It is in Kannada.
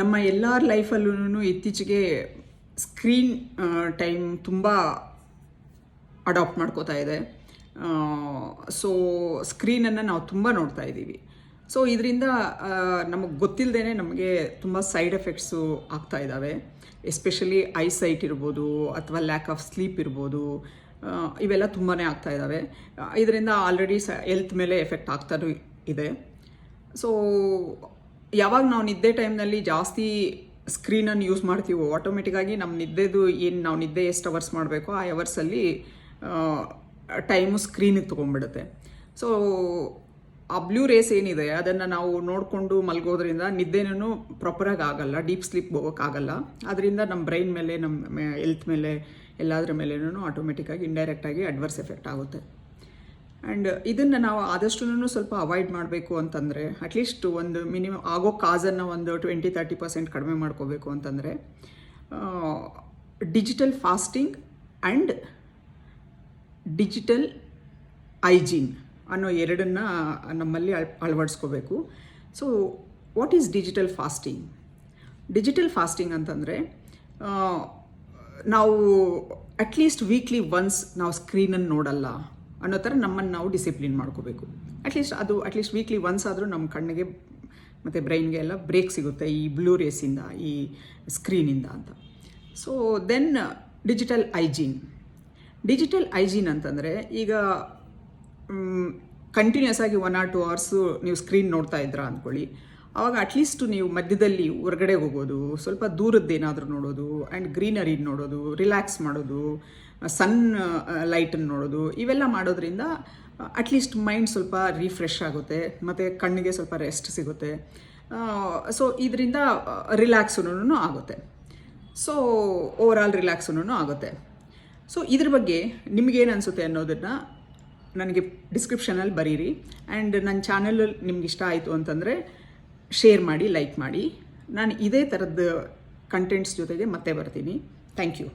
ನಮ್ಮ ಎಲ್ಲರ ಲೈಫಲ್ಲೂ ಇತ್ತೀಚೆಗೆ ಸ್ಕ್ರೀನ್ ಟೈಮ್ ತುಂಬ ಅಡಾಪ್ಟ್ ಮಾಡ್ಕೋತಾ ಇದೆ. ಸೊ ಸ್ಕ್ರೀನನ್ನು ನಾವು ತುಂಬ ನೋಡ್ತಾ ಇದ್ದೀವಿ. ಸೊ ಇದರಿಂದ ನಮಗೆ ಗೊತ್ತಿಲ್ಲದೇ ನಮಗೆ ತುಂಬ ಸೈಡ್ ಎಫೆಕ್ಟ್ಸು ಆಗ್ತಾ ಇದ್ದಾವೆ. ಎಸ್ಪೆಷಲಿ ಐಸೈಟ್ ಇರ್ಬೋದು ಅಥವಾ ಲ್ಯಾಕ್ ಆಫ್ ಸ್ಲೀಪ್ ಇರ್ಬೋದು, ಇವೆಲ್ಲ ತುಂಬಾ ಆಗ್ತಾ ಇದ್ದಾವೆ. ಇದರಿಂದ ಆಲ್ರೆಡಿ ಹೆಲ್ತ್ ಮೇಲೆ ಎಫೆಕ್ಟ್ ಆಗ್ತಾನೂ ಇದೆ. ಸೊ ಯಾವಾಗ ನಾವು ನಿದ್ದೆ ಟೈಮ್ನಲ್ಲಿ ಜಾಸ್ತಿ ಸ್ಕ್ರೀನನ್ನು ಯೂಸ್ ಮಾಡ್ತೀವೋ ಆಟೋಮೆಟಿಕ್ಕಾಗಿ ನಮ್ಮ ನಿದ್ದೆದು ನಾವು ನಿದ್ದೆ ಎಷ್ಟು ಅವರ್ಸ್ ಮಾಡಬೇಕೋ ಆ ಅವರ್ಸಲ್ಲಿ ಟೈಮು ಸ್ಕ್ರೀನಿಗೆ ತೊಗೊಂಡ್ಬಿಡುತ್ತೆ. ಸೊ ಆ ಬ್ಲೂ ರೇಸ್ ಏನಿದೆ ಅದನ್ನು ನಾವು ನೋಡಿಕೊಂಡು ಮಲಗೋದ್ರಿಂದ ನಿದ್ದೆನೂ ಪ್ರಾಪರಾಗಿ ಆಗಲ್ಲ, ಡೀಪ್ ಸ್ಲೀಪ್ ಹೋಗೋಕ್ಕಾಗಲ್ಲ. ಅದರಿಂದ ನಮ್ಮ ಬ್ರೈನ್ ಮೇಲೆ, ನಮ್ಮ ಹೆಲ್ತ್ ಮೇಲೆ, ಎಲ್ಲದರ ಮೇಲೇನೂ ಆಟೋಮೆಟಿಕ್ಕಾಗಿ ಇಂಡೈರೆಕ್ಟಾಗಿ ಅಡ್ವರ್ಸ್ ಎಫೆಕ್ಟ್ ಆಗುತ್ತೆ. ಆ್ಯಂಡ್ ಇದನ್ನು ನಾವು ಆದಷ್ಟು ಸ್ವಲ್ಪ ಅವಾಯ್ಡ್ ಮಾಡಬೇಕು ಅಂತಂದರೆ, ಅಟ್ಲೀಸ್ಟ್ ಒಂದು ಮಿನಿಮಮ್ ಆಗೋ ಕಾಸನ್ನು ಒಂದು 20-30% ಕಡಿಮೆ ಮಾಡ್ಕೋಬೇಕು ಅಂತಂದರೆ, digital fasting and digital hygiene ಅನ್ನೋ ಎರಡನ್ನು ನಮ್ಮಲ್ಲಿ ಅಳವಡಿಸ್ಕೋಬೇಕು. So what is digital fasting? Digital fasting ಅಂತಂದರೆ ನಾವು ಅಟ್ಲೀಸ್ಟ್ ವೀಕ್ಲಿ ಒನ್ಸ್ ನಾವು ಸ್ಕ್ರೀನನ್ನು ನೋಡಲ್ಲ ಅನ್ನೋ ಥರ ನಮ್ಮನ್ನು ನಾವು ಡಿಸಿಪ್ಲಿನ್ ಮಾಡ್ಕೋಬೇಕು. ಅಟ್ಲೀಸ್ಟ್ ವೀಕ್ಲಿ ಒನ್ಸ್ ಆದರೂ ನಮ್ಮ ಕಣ್ಣಿಗೆ ಮತ್ತು ಬ್ರೈನ್ಗೆ ಎಲ್ಲ ಬ್ರೇಕ್ ಸಿಗುತ್ತೆ ಈ ಬ್ಲೂ ರೇಸಿಂದ, ಈ ಸ್ಕ್ರೀನಿಂದ ಅಂತ. ಸೊ ದೆನ್ ಡಿಜಿಟಲ್ ಹೈಜೀನ್ ಅಂತಂದರೆ, ಈಗ ಕಂಟಿನ್ಯೂಸ್ ಆಗಿ 1 or 2 hours ನೀವು ಸ್ಕ್ರೀನ್ ನೋಡ್ತಾ ಇದ್ದೀರಾ ಅಂದ್ಕೊಳ್ಳಿ. ಆವಾಗ ಅಟ್ಲೀಸ್ಟ್ ನೀವು ಮಧ್ಯದಲ್ಲಿ ಹೊರಗಡೆ ಹೋಗೋದು, ಸ್ವಲ್ಪ ದೂರದ್ದೇನಾದರೂ ನೋಡೋದು, ಆ್ಯಂಡ್ ಗ್ರೀನರಿ ನೋಡೋದು, ರಿಲ್ಯಾಕ್ಸ್ ಮಾಡೋದು, ಸನ್ ಲೈಟನ್ನು ನೋಡೋದು, ಇವೆಲ್ಲ ಮಾಡೋದ್ರಿಂದ ಅಟ್ಲೀಸ್ಟ್ ಮೈಂಡ್ ಸ್ವಲ್ಪ ರಿಫ್ರೆಶ್ ಆಗುತ್ತೆ ಮತ್ತು ಕಣ್ಣಿಗೆ ಸ್ವಲ್ಪ ರೆಸ್ಟ್ ಸಿಗುತ್ತೆ. ಸೊ ಇದರಿಂದ ರಿಲ್ಯಾಕ್ಸೂ ಆಗುತ್ತೆ. ಸೊ ಓವರಾಲ್ ರಿಲ್ಯಾಕ್ಸೂ ಆಗುತ್ತೆ. ಸೊ ಇದ್ರ ಬಗ್ಗೆ ನಿಮಗೇನು ಅನಿಸುತ್ತೆ ಅನ್ನೋದನ್ನು ನನಗೆ ಡಿಸ್ಕ್ರಿಪ್ಷನಲ್ಲಿ ಬರೀರಿ. ಆ್ಯಂಡ್ ನನ್ನ ಚಾನಲ್ ನಿಮ್ಗೆ ಇಷ್ಟ ಆಯಿತು ಅಂತಂದರೆ ಶೇರ್ ಮಾಡಿ, ಲೈಕ್ ಮಾಡಿ. ನಾನು ಇದೇ ಥರದ ಕಂಟೆಂಟ್ಸ್ ಜೊತೆಗೆ ಮತ್ತೆ ಬರ್ತೀನಿ. Thank you.